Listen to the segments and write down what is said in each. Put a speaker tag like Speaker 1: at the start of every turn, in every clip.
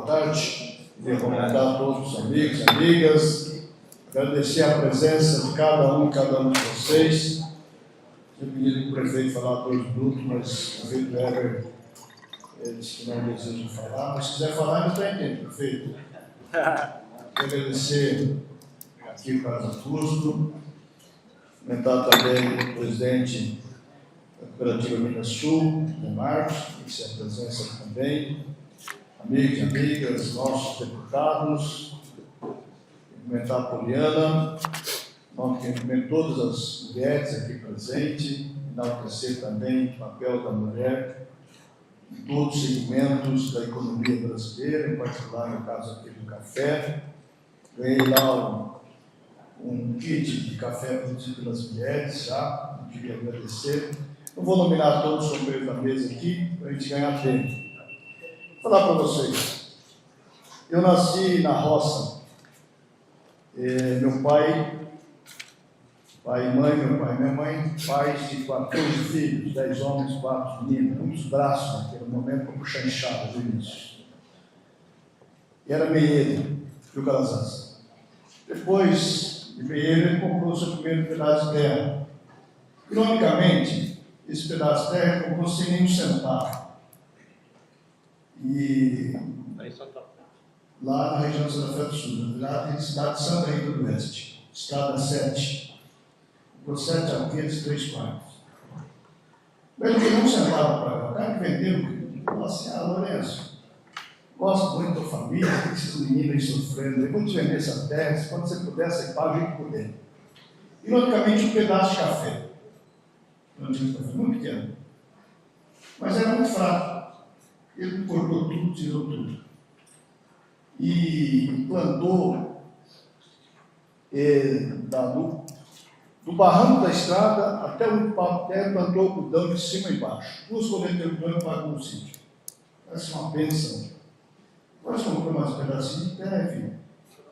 Speaker 1: boa tarde. Queria cumprimentar todos os amigos e amigas, agradecer a presença de cada um de vocês. Eu pedi para o prefeito falar 2 minutos, mas o prefeito Heber disse que não deseja falar, mas se quiser falar, ainda está em tempo, prefeito. Quero agradecer aqui para o Augusto, cumprimentar também o presidente da Cooperativa Minas Sul, o Marcos, que se presença também, amigos e amigas, nossos deputados, cumprimentar a Poliana, cumprimentar todas as mulheres aqui presentes, enaltecer também o papel da mulher em todos os segmentos da economia brasileira, em particular no caso aqui do café. Ganhei lá um kit de café produzido pelas mulheres, já, não queria agradecer. Não vou nominar todos os companheiros da mesa aqui, para a gente ganhar tempo. Vou falar para vocês. Eu nasci na roça. Meu pai e mãe, meu pai e minha mãe, pais de 14 filhos, 10 homens, 4 meninas, muitos braços naquele momento para puxar enxada do início. E era meieiro, Rio Calazans. Depois de meieiro, ele comprou o seu primeiro pedaço de terra. Ironicamente, esse pedaço de terra comprou sem nenhum centavo. E lá na região de Santa Fé do Sul, na verdade, cidade de Santa Rita do Oeste, estrada 7. Por 7 alqueires, 3 quartos. Mas ele não centavo para cá. O cara que vendeu, falou assim: Lourenço, gosto muito da família, tem esses meninos aí sofrendo, eu vou te vender essa terra, quando você puder, você paga o que puder. Ironicamente, um pedaço de café. Muito pequeno. Mas era muito fraco. Ele cortou tudo, tirou tudo. E plantou do barranco da estrada até o papel, plantou algodão de cima e embaixo. 2 colheitas de algodão pagou no sítio. Parece uma bênção. Nós compramos mais um pedacinho de terra, enfim.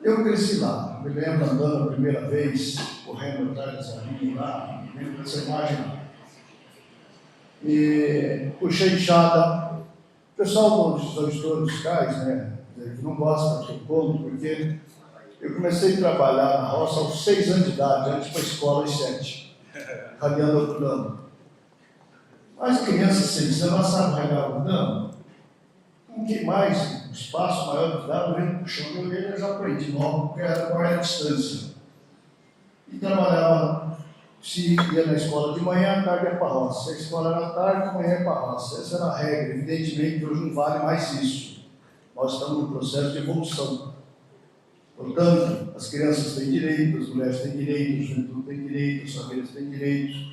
Speaker 1: Eu cresci lá. Me lembro andando a primeira vez, correndo atrás dessa linha lá, me lembro dessa imagem lá. E puxei enxada. O pessoal dos auditores fiscais, né, que não gosta do ponto, porque eu comecei a trabalhar na roça aos 6 anos de idade, antes para a escola aos 7, radiando algodão. Mas crianças 6 anos, elas sabem radiar algodão. Com que mais, um espaço maior de idade, eu venho puxando a orelha, eu já aprendi logo, porque era qual era a distância. E trabalhava, se ia na escola de manhã, à tarde ia para a roça. Se a escola era à tarde, de manhã ia para a roça. Essa era a regra. Evidentemente que hoje não vale mais isso. Nós estamos no processo de evolução. Portanto, as crianças têm direitos, as mulheres têm direitos, a juventude tem direitos, as famílias têm direitos.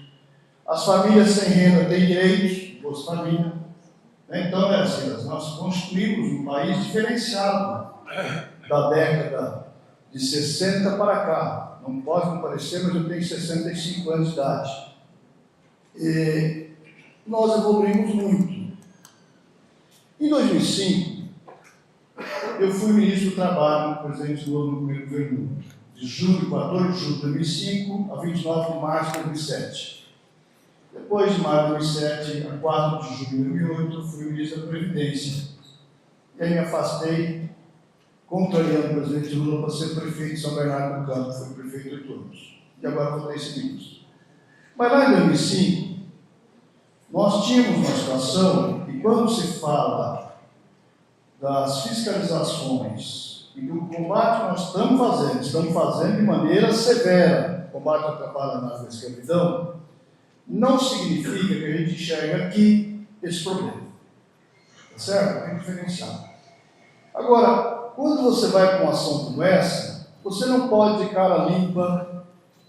Speaker 1: As famílias sem renda têm direitos, Bolsa Família. Então, é assim, nós construímos um país diferenciado da década de 60 para cá. Não pode não parecer, mas eu tenho 65 anos de idade. E nós evoluímos muito. Em 2005, eu fui ministro do Trabalho, presidente do novo governo, de julho, 14 de julho de 2005 a 29 de março de 2007. Depois de março de 2007 a 4 de julho de 2008, eu fui ministro da Previdência. E aí me afastei, contrariando o presidente Lula para ser prefeito de São Bernardo do Campo, fui prefeito 8 anos. E agora voltei a ser ministro. Mas lá em 2005, nós tínhamos uma situação, e quando se fala das fiscalizações e do combate que nós estamos fazendo de maneira severa, o combate ao trabalho na escravidão, não significa que a gente enxerga aqui esse problema. Tá certo? Tem que diferenciar. Agora, quando você vai com uma ação como essa, você não pode ter cara limpa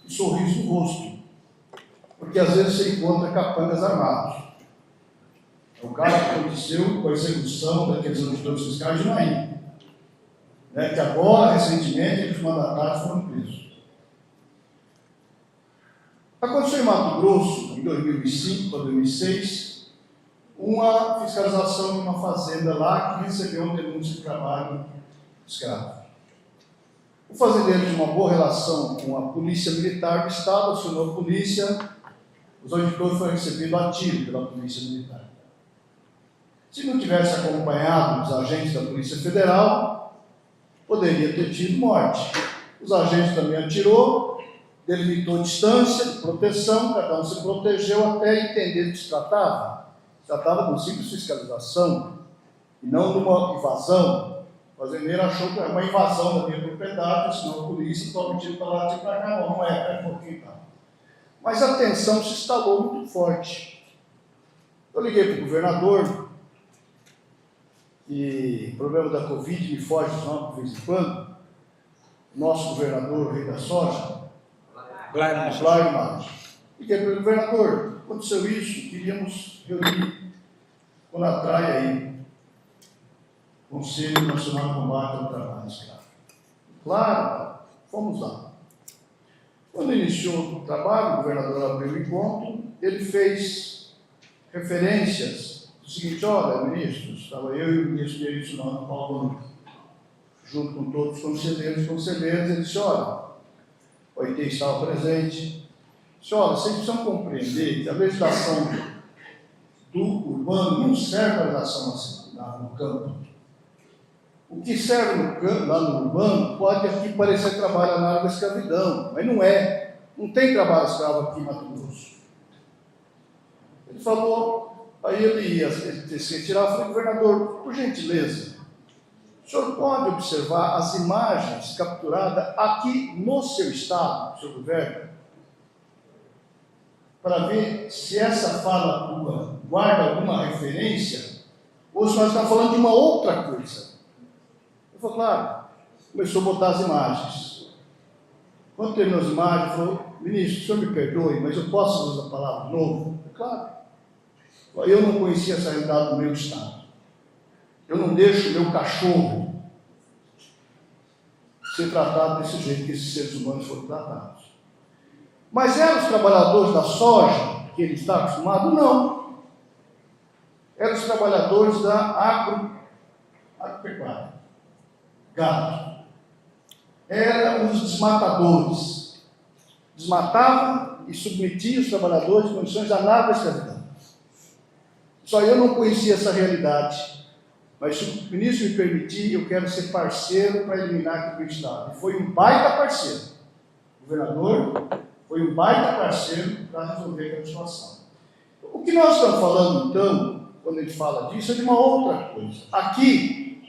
Speaker 1: e sorriso no rosto, porque às vezes você encontra capangas armados. É o caso que aconteceu com a execução daqueles auditores fiscais de Maí, né, que agora, recentemente, os mandatários foram presos. Aconteceu em Mato Grosso, em 2005 para 2006, uma fiscalização de uma fazenda lá que recebeu uma denúncia de trabalho escravo. O fazendeiro tinha uma boa relação com a polícia militar do Estado, acionou a polícia, os auditores foram recebidos a tiro pela polícia militar. Se não tivesse acompanhado os agentes da Polícia Federal, poderia ter tido morte. Os agentes também atirou, delimitou distância de proteção, cada um se protegeu até entender do que se tratava. Se tratava de uma simples fiscalização e não de uma invasão. O fazendeiro achou que era uma invasão da minha propriedade, senão a polícia toma tiro para lá, tiro para cá, não é um pouquinho tá. Mas a tensão se instalou muito forte. Eu liguei para o governador, e o problema da Covid me foge dos nomes de vez em quando. Nosso governador, o rei da soja, Cláudio Matos. Liguei para o governador, aconteceu isso, queríamos reunir com a CONATRAI aí, Conselho Nacional de Combate ao Trabalho Escravo. Claro, fomos lá. Quando iniciou o trabalho, o governador abriu o encontro, ele fez referências do seguinte: olha, ministros, estava eu e o ministro Direitos Paulo, junto com todos os conselheiros, ele disse: olha, o OIT estava presente, disse: olha, vocês precisam compreender que a legislação do urbano não serve para a legislação assim, no campo. O que serve no campo, lá no urbano, pode aqui parecer trabalho na área da escravidão, mas não é. Não tem trabalho escravo aqui em Mato Grosso. Ele falou, aí ele ia se retirar, eu falei: governador, por gentileza, o senhor pode observar as imagens capturadas aqui no seu estado, no seu governo, para ver se essa fala tua guarda alguma referência, ou se nós estamos falando de uma outra coisa. Ele falou: claro. Começou a botar as imagens. Quando terminou as imagens, falou: ministro, o senhor me perdoe, mas eu posso usar a palavra de novo? Claro. Eu não conhecia essa realidade do meu estado. Eu não deixo o meu cachorro ser tratado desse jeito que esses seres humanos foram tratados. Mas eram os trabalhadores da soja que ele está acostumado? Não. Eram os trabalhadores da agropecuária. Gado. Eram os desmatadores. Desmatavam e submetiam os trabalhadores em condições de análogas à escravidão. Só eu não conhecia essa realidade. Mas se o ministro me permitir, eu quero ser parceiro para eliminar aqui do Estado. E foi um baita parceiro. O governador foi um baita parceiro para resolver aquela situação. O que nós estamos falando, então, quando a gente fala disso, é de uma outra coisa. Aqui,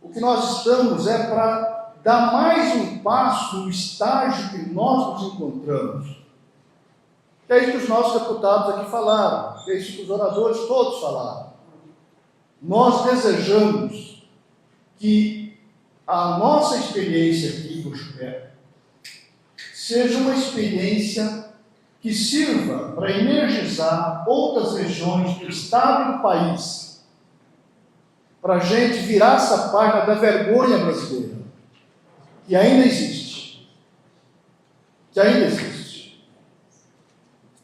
Speaker 1: o que nós estamos é para dar mais um passo no estágio que nós nos encontramos. Que é isso que os nossos deputados aqui falaram, que é isso que os oradores todos falaram. Nós desejamos que a nossa experiência aqui em Cochupé seja uma experiência que sirva para energizar outras regiões do estado e do país, para a gente virar essa página da vergonha brasileira, que ainda existe.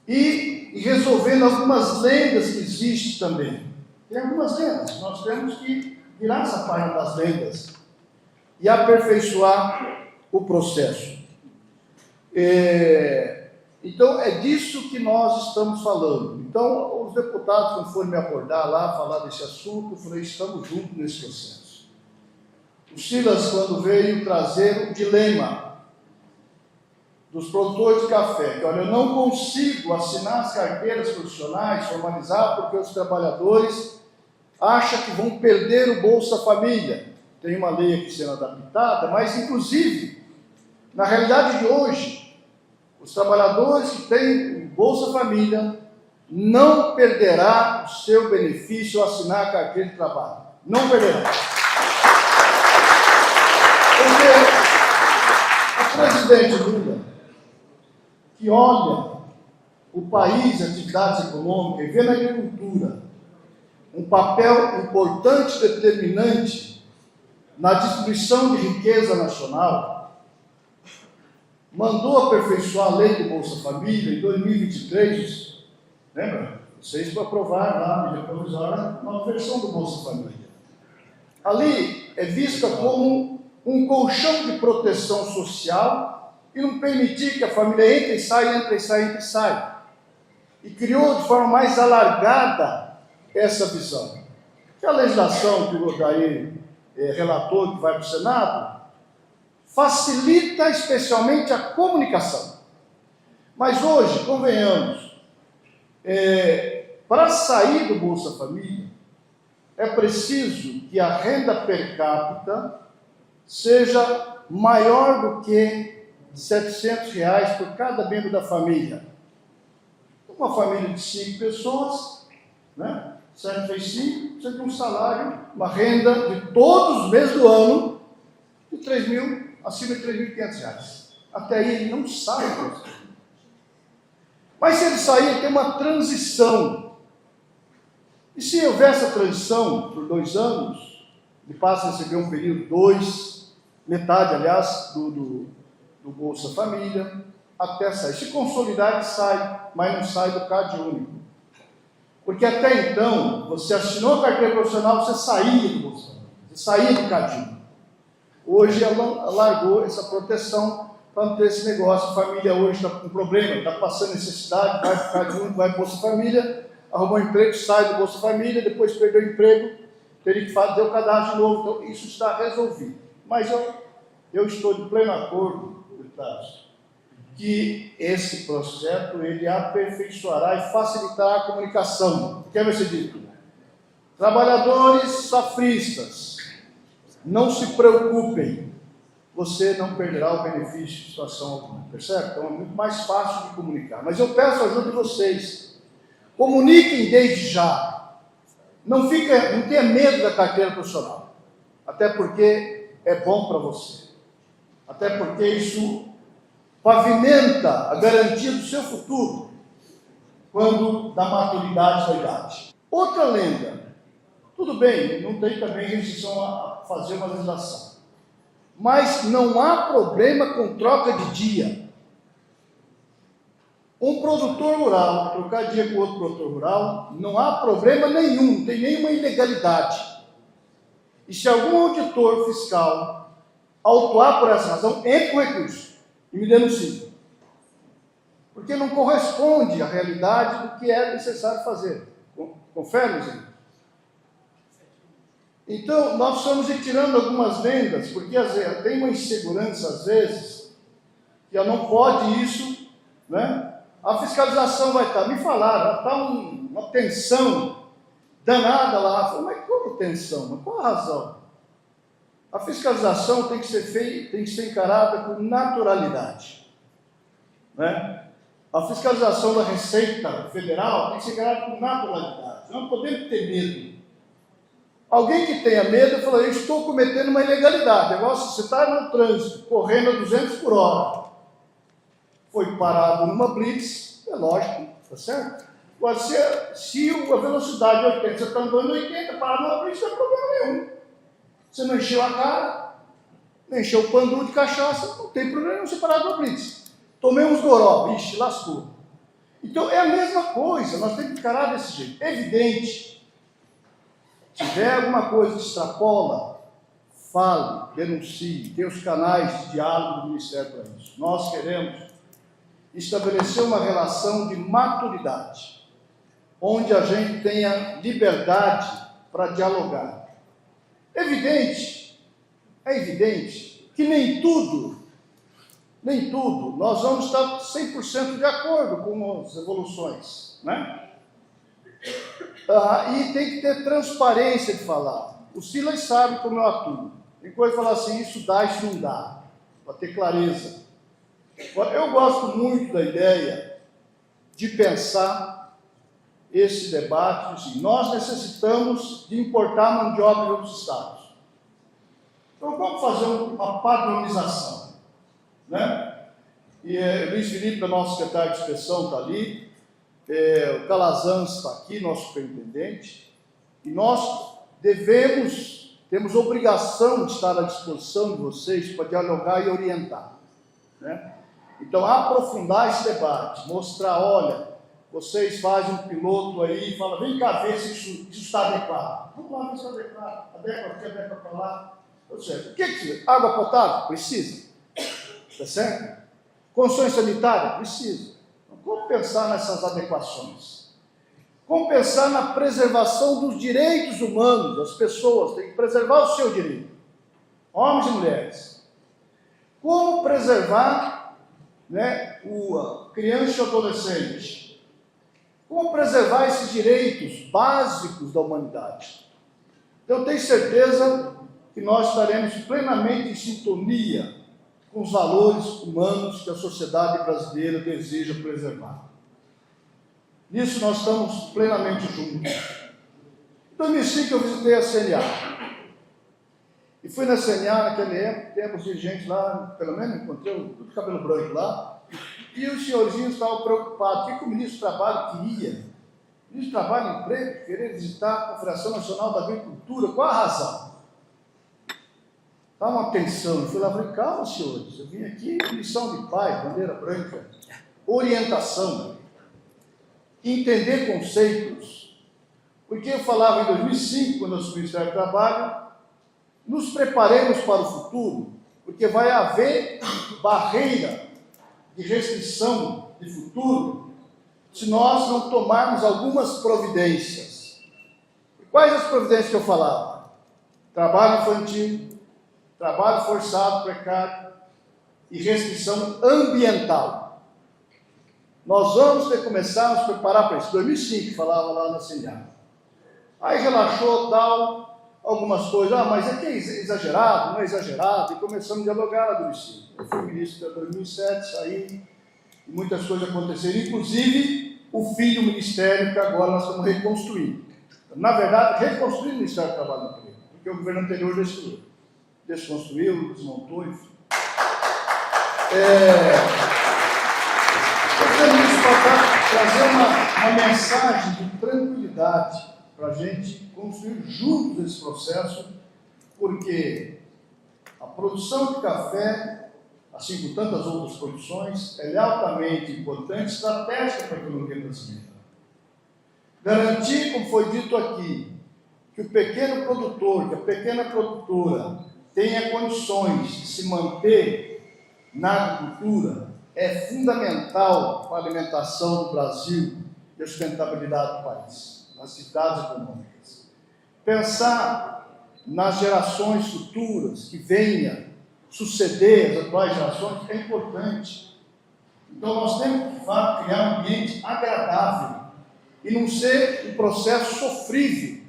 Speaker 1: E resolvendo algumas lendas que existem também. Tem algumas lendas, nós temos que virar essa página das lendas e aperfeiçoar o processo. Então, é disso que nós estamos falando. Então, os deputados, quando forem me abordar lá, falar desse assunto, eu falei: estamos juntos nesse processo. O Silas, quando veio trazer o dilema dos produtores de café, que olha, eu não consigo assinar as carteiras profissionais, formalizar, porque os trabalhadores acham que vão perder o Bolsa Família. Tem uma lei aqui sendo adaptada, mas, inclusive, na realidade de hoje, os trabalhadores que têm o Bolsa Família não perderá o seu benefício ao assinar a carteira de trabalho. Não perderá. Porque o presidente Lula, que olha o país, atividades econômicas, e vê na agricultura um papel importante e determinante na distribuição de riqueza nacional, mandou aperfeiçoar a lei do Bolsa Família em 2023, lembra? Vocês para aprovar lá, a medida provisória, uma versão do Bolsa Família. Ali é vista como um colchão de proteção social e não permitir que a família entre e saia, entre e saia, entre e saia. E criou de forma mais alargada essa visão. que a legislação que o Odair relatou, que vai para o Senado, facilita especialmente a comunicação. Mas hoje, convenhamos, para sair do Bolsa Família, é preciso que a renda per capita seja maior do que R$ 700 por cada membro da família. Uma família de 5 pessoas, né? 7 vezes 5, você tem um salário, uma renda de todos os meses do ano de acima de R$ 3.500. Até aí ele não sai. Mas se ele sair, tem uma transição. E se houver essa transição por 2 anos, ele passa a receber um período 2, metade, aliás, do Bolsa Família, até sair. Se consolidar, ele sai, mas não sai do CAD único. Porque até então, você assinou a carteira profissional, você saía do Bolsa Família, você saía do CAD único. Hoje ela largou essa proteção para não ter esse negócio. A família hoje está com problema, está passando necessidade, vai para o CAD único, vai para o Bolsa Família, arrumou um emprego, sai do Bolsa Família, depois perdeu o emprego, teria que fazer o cadastro de novo. Então, isso está resolvido. Mas eu estou de pleno acordo, deputados, que esse projeto ele aperfeiçoará e facilitará a comunicação. O que vai ser dito? Trabalhadores safristas, não se preocupem, você não perderá o benefício de situação alguma, percebe? Então é muito mais fácil de comunicar. Mas eu peço a ajuda de vocês. Comuniquem desde já. Não tenha medo da carteira profissional. Até porque é bom para você. Até porque isso pavimenta a garantia do seu futuro quando da maturidade da idade. Outra lenda. Tudo bem, não tem também restrição a fazer uma legislação. Mas não há problema com troca de dia. Um produtor rural, trocar dia com outro produtor rural, não há problema nenhum, não tem nenhuma ilegalidade. E se algum auditor fiscal autuar por essa razão, entre com recurso e me denuncie. Porque não corresponde à realidade do que é necessário fazer. Confere, Luizinho? Então, nós estamos retirando algumas lendas, porque tem uma insegurança, às vezes, que não pode isso, né? A fiscalização vai estar, me falaram, está uma tensão danada lá. Eu falei, mas como tensão? Mas qual a razão? A fiscalização tem que ser feita, tem que ser encarada com naturalidade, né? A fiscalização da Receita Federal tem que ser encarada com naturalidade. Não podemos ter medo. Alguém que tenha medo, fala, eu estou cometendo uma ilegalidade. Agora, se você está no trânsito, correndo a 200 por hora, foi parado numa blitz, é lógico, tá certo? Agora, se a velocidade é 80, você está andando 80, parado numa blitz, não tem problema nenhum. Você não encheu a cara, não encheu o pandu de cachaça, não tem problema nenhum você parar numa blitz. Tomei uns goró, vixe, lascou. Então, é a mesma coisa, nós temos que encarar desse jeito. É evidente. Se tiver alguma coisa que extrapola, fale, denuncie, tem os canais de diálogo do Ministério para isso. Nós queremos estabelecer uma relação de maturidade, onde a gente tenha liberdade para dialogar. É evidente que nem tudo, nós vamos estar 100% de acordo com as evoluções, né? E tem que ter transparência de falar. O Silas sabe como eu atuo. Tem coisa de falar assim, isso dá, isso não dá. Para ter clareza. Eu gosto muito da ideia de pensar esse debate. Assim, nós necessitamos de importar mão de obra de outros estados. Então vamos fazer uma padronização, né? E Luiz Felipe, nosso secretário de inspeção, está ali. O Calazans está aqui, nosso superintendente, e nós temos obrigação de estar à disposição de vocês para dialogar e orientar, né? Então, aprofundar esse debate, mostrar, olha, vocês fazem um piloto aí e falam, vem cá ver se isso está adequado. Vamos lá ver se está adequado, adequa aqui, adequa para lá. Ou seja, o que precisa? Água potável? Precisa. Está certo? Condições sanitárias? Precisa. Vamos pensar nessas adequações. Como pensar na preservação dos direitos humanos, as pessoas têm que preservar o seu direito, homens e mulheres. Como preservar, né, a criança e o adolescente? Como preservar esses direitos básicos da humanidade? Então, eu tenho certeza que nós estaremos plenamente em sintonia com os valores humanos que a sociedade brasileira deseja preservar. Nisso nós estamos plenamente juntos. Em 2005 eu visitei a CNA. E fui na CNA naquele tempo, os dirigentes lá, pelo menos encontrei tudo de cabelo branco lá, e os senhorzinhos estavam preocupados. O que o ministro do Trabalho queria? O ministro do Trabalho e Emprego queria visitar a Confederação Nacional da Agricultura. Qual a razão? Dá uma atenção. Eu fui lá e falei, calma, senhores, eu vim aqui, missão de paz, bandeira branca, orientação, entender conceitos. Porque eu falava em 2005, quando eu assumi o Ministério do Trabalho, nos preparemos para o futuro, porque vai haver barreira de restrição de futuro se nós não tomarmos algumas providências. E quais as providências que eu falava? Trabalho infantil, trabalho forçado, precário e restrição ambiental. Nós vamos ter que começar a nos preparar para isso. 2005, falava lá na CNA. Aí relaxou, tal, algumas coisas. Mas é que é exagerado, não é exagerado. E começamos a dialogar em 2005. Eu fui ministro até 2007, saí, e muitas coisas aconteceram. Inclusive, o fim do ministério, que agora nós estamos reconstruindo. Na verdade, reconstruindo o Ministério do Trabalho e Emprego, porque o governo anterior destruiu. Desconstruiu, desmontou, enfim. Eu quero isso para trazer uma mensagem de tranquilidade para a gente construir juntos esse processo, porque a produção de café, assim como tantas outras produções, é altamente importante, estratégica para a economia brasileira. Garantir, como foi dito aqui, que o pequeno produtor, que a pequena produtora tenha condições de se manter na agricultura é fundamental para a alimentação do Brasil e a sustentabilidade do país, nas atividades econômicas. Pensar nas gerações futuras que venham suceder as atuais gerações é importante. Então nós temos que criar um ambiente agradável e não ser um processo sofrível,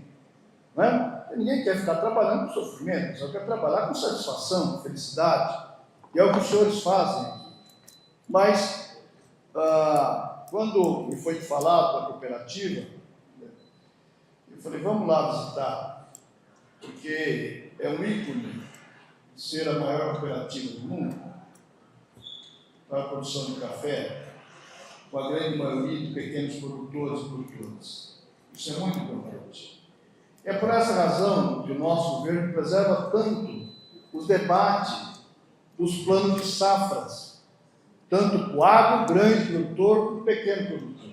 Speaker 1: não é? Ninguém quer ficar trabalhando com sofrimento, só quer trabalhar com satisfação, com felicidade. E é o que os senhores fazem aqui. Mas, quando me foi falado da cooperativa, eu falei, vamos lá visitar, porque é um ícone de ser a maior cooperativa do mundo para a produção de café, com a grande maioria de pequenos produtores e produtoras. Isso é muito importante. É por essa razão que o nosso governo preserva tanto os debates dos planos de safras, tanto para o agro, grande produtor, como o pequeno produtor.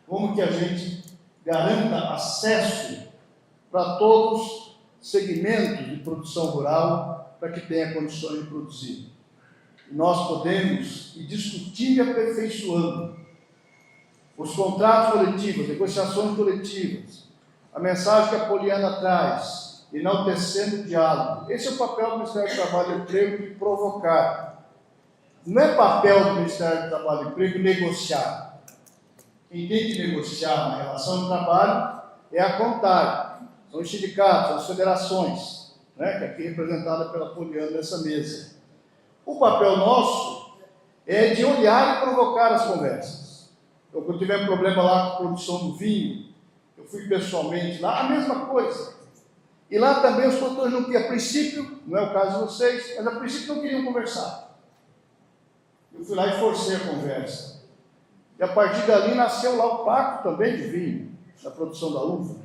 Speaker 1: Como que a gente garanta acesso para todos os segmentos de produção rural para que tenha condições de produzir. E nós podemos ir discutindo e aperfeiçoando os contratos coletivos, negociações coletivas, a mensagem que a Poliana traz, enaltecendo o diálogo. Esse é o papel do Ministério do Trabalho e Emprego, de provocar. Não é papel do Ministério do Trabalho e Emprego negociar. Quem tem que negociar na relação de trabalho é a CONTAG, são os sindicatos, são as federações, né, que aqui é representada pela Poliana nessa mesa. O papel nosso é de olhar e provocar as conversas. Então, quando tiver problema lá com a produção do vinho, eu fui pessoalmente lá, a mesma coisa. E lá também os produtores não queriam, a princípio, não é o caso de vocês, mas a princípio não queriam conversar. Eu fui lá e forcei a conversa. E a partir dali nasceu lá o pacto também de vinho, da produção da uva.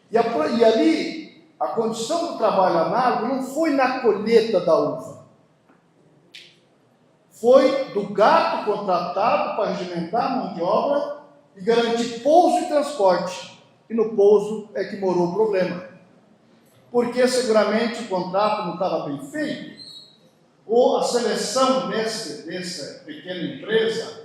Speaker 1: E ali, a condição do trabalho análogo não foi na colheita da uva. Foi do gato contratado para regimentar a mão de obra e garantir pouso e transporte. E no pouso é que morou o problema. Porque seguramente o contrato não estava bem feito, ou a seleção dessa pequena empresa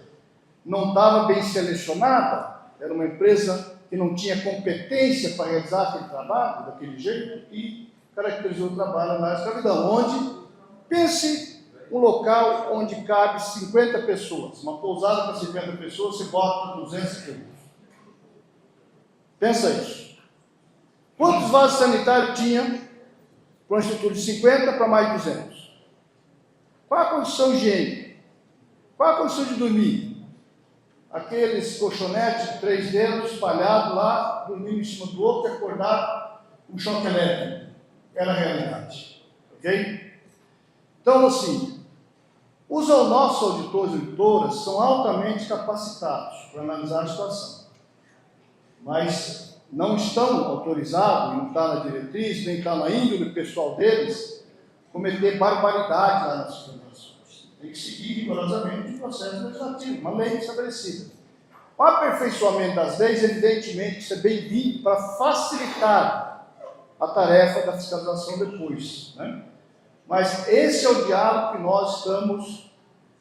Speaker 1: não estava bem selecionada, era uma empresa que não tinha competência para realizar aquele trabalho daquele jeito e caracterizou o trabalho na escravidão, onde, pense, um local onde cabe 50 pessoas, uma pousada para 50 pessoas, você bota 200 quilos. Pensa isso. Quantos vasos sanitários tinha com a estrutura de 50 para mais de 200? Qual a condição higiênica? Qual a condição de dormir? Aqueles colchonetes de 3 dedos espalhados lá, dormindo em cima do outro e acordado com choque elétrico. Era a realidade. Ok? Então, assim, os nossos auditores e auditoras são altamente capacitados para analisar a situação. Mas não estão autorizados, não está na diretriz, nem está na índole pessoal deles, cometer barbaridade lá nas organizações. Tem que seguir rigorosamente o processo legislativo, uma lei estabelecida. O aperfeiçoamento das leis, evidentemente, isso é bem-vindo para facilitar a tarefa da fiscalização depois, né? Mas esse é o diálogo que nós estamos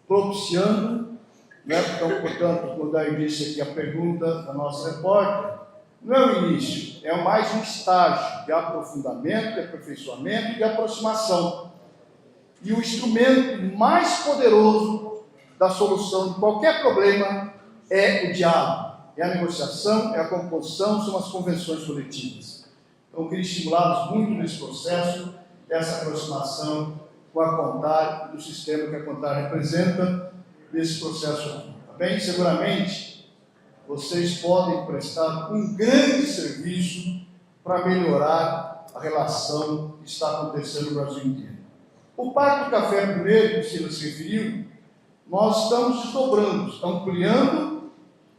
Speaker 1: propiciando, né? Então, portanto, como o Daí disse aqui, a pergunta da nossa repórter, não é o início, é mais um estágio de aprofundamento, de aperfeiçoamento e de aproximação. E o instrumento mais poderoso da solução de qualquer problema é o diálogo, é a negociação, é a composição, são as convenções coletivas. Então, eu queria estimulá-los muito nesse processo, essa aproximação com a CONTAR, do sistema que a CONTAR representa, nesse processo. Tá bem? Seguramente, vocês podem prestar um grande serviço para melhorar a relação que está acontecendo no Brasil inteiro. O Parque do Café, primeiro, que o Silas se referiu, nós estamos desdobrando, ampliando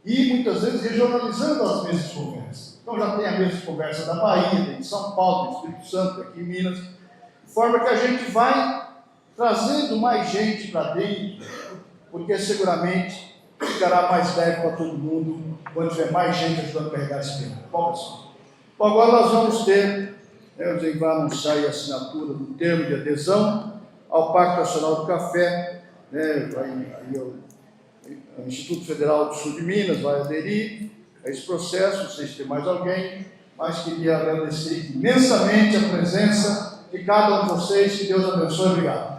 Speaker 1: e, muitas vezes, regionalizando as mesas de conversa. Então, já tem a mesa de conversa da Bahia, de São Paulo, do Espírito Santo, aqui em Minas, de forma que a gente vai trazendo mais gente para dentro, porque seguramente ficará mais leve para todo mundo quando tiver mais gente ajudando a carregar esse tema. Bom, agora nós vamos ter, o Zé vai anunciar a assinatura do termo de adesão ao Pacto Nacional do Café, né, o Instituto Federal do Sul de Minas vai aderir a esse processo, não sei se tem mais alguém, mas queria agradecer imensamente a presença de cada um de vocês, que Deus abençoe, obrigado.